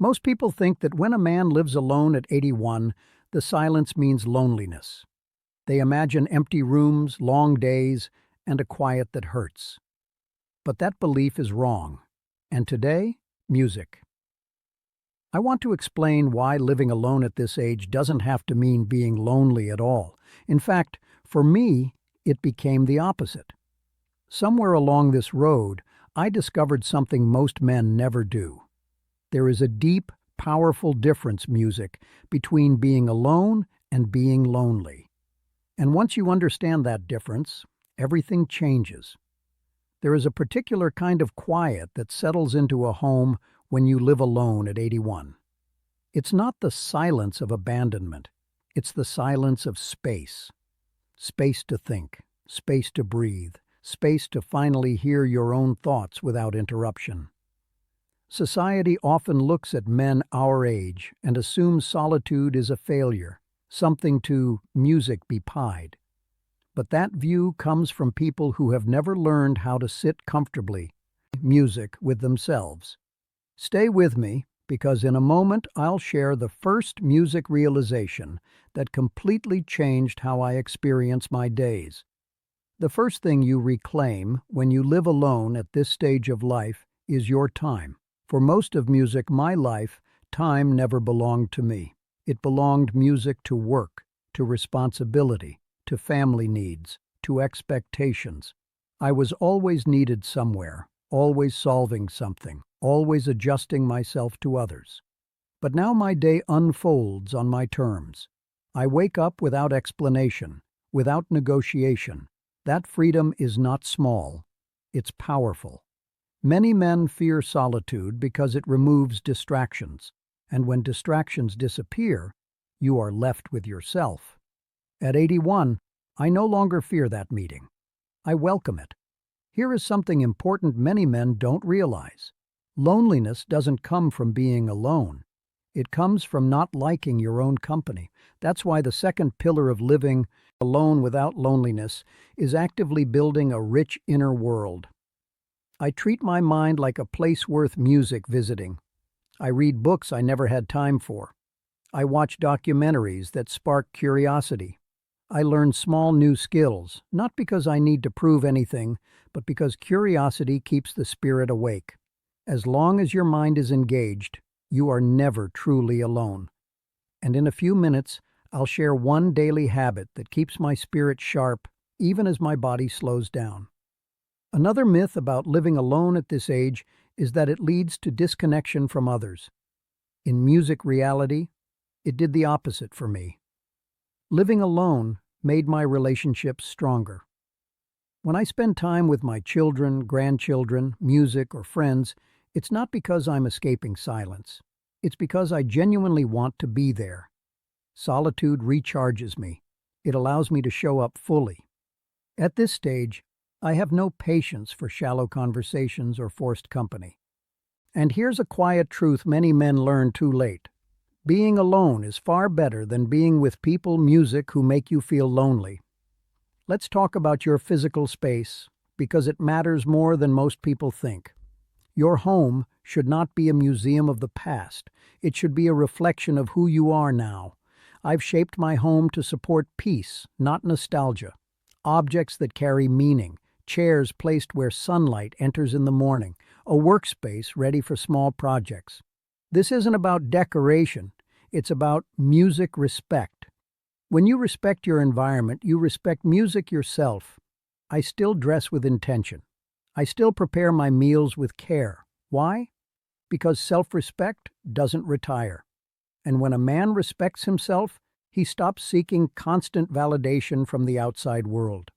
Most people think that when a man lives alone at 81, the silence means loneliness. They imagine empty rooms, long days, and a quiet that hurts. But that belief is wrong. And today, music. I want to explain why living alone at this age doesn't have to mean being lonely at all. In fact, for me, it became the opposite. Somewhere along this road, I discovered something most men never do. There is a deep, powerful difference, music, between being alone and being lonely. And once you understand that difference, everything changes. There is a particular kind of quiet that settles into a home when you live alone at 81. It's not the silence of abandonment. It's the silence of space. Space to think, space to breathe, space to finally hear your own thoughts without interruption. Society often looks at men our age and assumes solitude is a failure, something to music be pied. But that view comes from people who have never learned how to sit comfortably, music with themselves. Stay with me, because in a moment I'll share the first music realization that completely changed how I experience my days. The first thing you reclaim when you live alone at this stage of life is your time. For most of music, my life, time never belonged to me. It belonged music to work, to responsibility, to family needs, to expectations. I was always needed somewhere, always solving something, always adjusting myself to others. But now my day unfolds on my terms. I wake up without explanation, without negotiation. That freedom is not small, it's powerful. Many men fear solitude because it removes distractions, and when distractions disappear, you are left with yourself. At 81, I no longer fear that meeting. I welcome it. Here is something important many men don't realize. Loneliness doesn't come from being alone. It comes from not liking your own company. That's why the second pillar of living alone without loneliness is actively building a rich inner world. I treat my mind like a place worth music visiting. I read books I never had time for. I watch documentaries that spark curiosity. I learn small new skills, not because I need to prove anything, but because curiosity keeps the spirit awake. As long as your mind is engaged, you are never truly alone. And in a few minutes, I'll share one daily habit that keeps my spirit sharp, even as my body slows down. Another myth about living alone at this age is that it leads to disconnection from others. In music reality, it did the opposite for me. Living alone made my relationships stronger. When I spend time with my children, grandchildren, music, or friends, it's not because I'm escaping silence. It's because I genuinely want to be there. Solitude recharges me. It allows me to show up fully. At this stage, I have no patience for shallow conversations or forced company. And here's a quiet truth many men learn too late. Being alone is far better than being with people, music, who make you feel lonely. Let's talk about your physical space, because it matters more than most people think. Your home should not be a museum of the past. It should be a reflection of who you are now. I've shaped my home to support peace, not nostalgia. Objects that carry meaning. Chairs placed where sunlight enters in the morning, a workspace ready for small projects. This isn't about decoration, it's about music respect. When you respect your environment, you respect music yourself. I still dress with intention. I still prepare my meals with care. Why? Because self-respect doesn't retire. And when a man respects himself, he stops seeking constant validation from the outside world.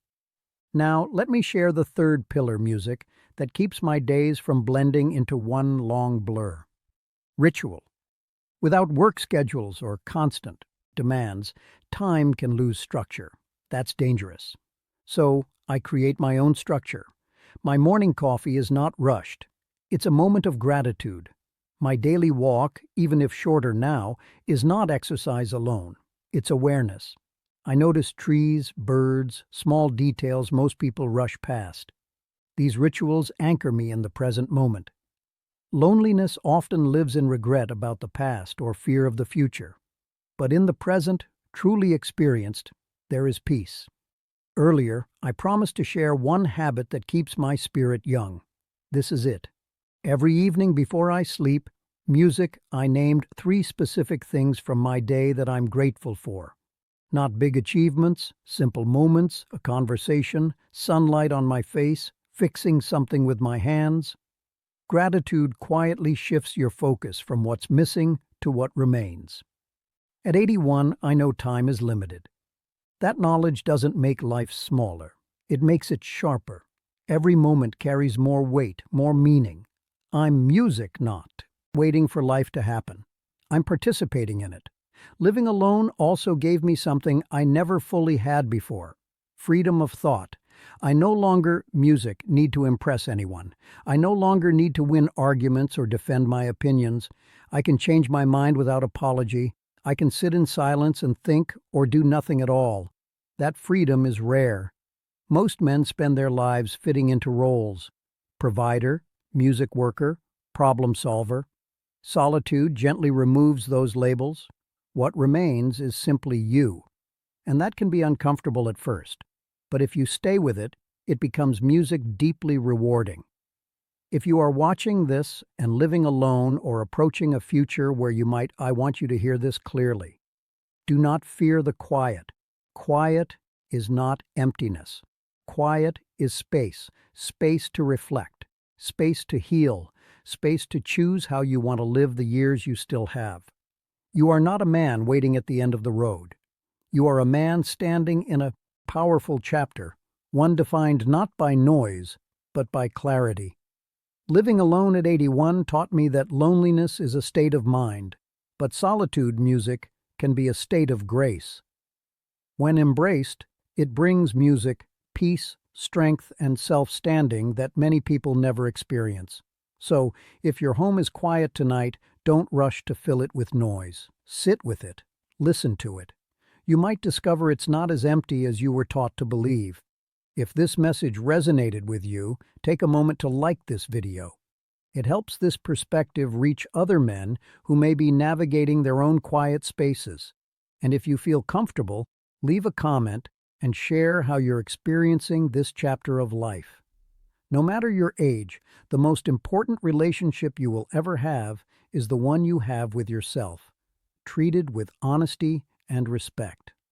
Now, let me share the third pillar, music, that keeps my days from blending into one long blur. Ritual. Without work schedules or constant demands, time can lose structure. That's dangerous. So, I create my own structure. My morning coffee is not rushed. It's a moment of gratitude. My daily walk, even if shorter now, is not exercise alone. It's awareness. I notice trees, birds, small details most people rush past. These rituals anchor me in the present moment. Loneliness often lives in regret about the past or fear of the future. But in the present, truly experienced, there is peace. Earlier, I promised to share one habit that keeps my spirit young. This is it. Every evening before I sleep, I named 3 specific things from my day that I'm grateful for. Not big achievements, simple moments, a conversation, sunlight on my face, fixing something with my hands. Gratitude quietly shifts your focus from what's missing to what remains. At 81, I know time is limited. That knowledge doesn't make life smaller. It makes it sharper. Every moment carries more weight, more meaning. I'm music, not waiting for life to happen. I'm participating in it. Living alone also gave me something I never fully had before: freedom of thought. I no longer need to impress anyone. I no longer need to win arguments or defend my opinions. I can change my mind without apology. I can sit in silence and think or do nothing at all. That freedom is rare. Most men spend their lives fitting into roles: provider, music worker, problem solver. Solitude gently removes those labels. What remains is simply you. And that can be uncomfortable at first. But if you stay with it, it becomes music deeply rewarding. If you are watching this and living alone or approaching a future where I want you to hear this clearly. Do not fear the quiet. Quiet is not emptiness. Quiet is space, space to reflect, space to heal, space to choose how you want to live the years you still have. You are not a man waiting at the end of the road. You are a man standing in a powerful chapter, one defined not by noise, but by clarity. Living alone at 81 taught me that loneliness is a state of mind, but solitude music can be a state of grace. When embraced, it brings music peace, strength, and self-standing that many people never experience. So, if your home is quiet tonight, don't rush to fill it with noise. Sit with it. Listen to it. You might discover it's not as empty as you were taught to believe. If this message resonated with you, take a moment to like this video. It helps this perspective reach other men who may be navigating their own quiet spaces. And if you feel comfortable, leave a comment and share how you're experiencing this chapter of life. No matter your age, the most important relationship you will ever have is the one you have with yourself, treated with honesty and respect.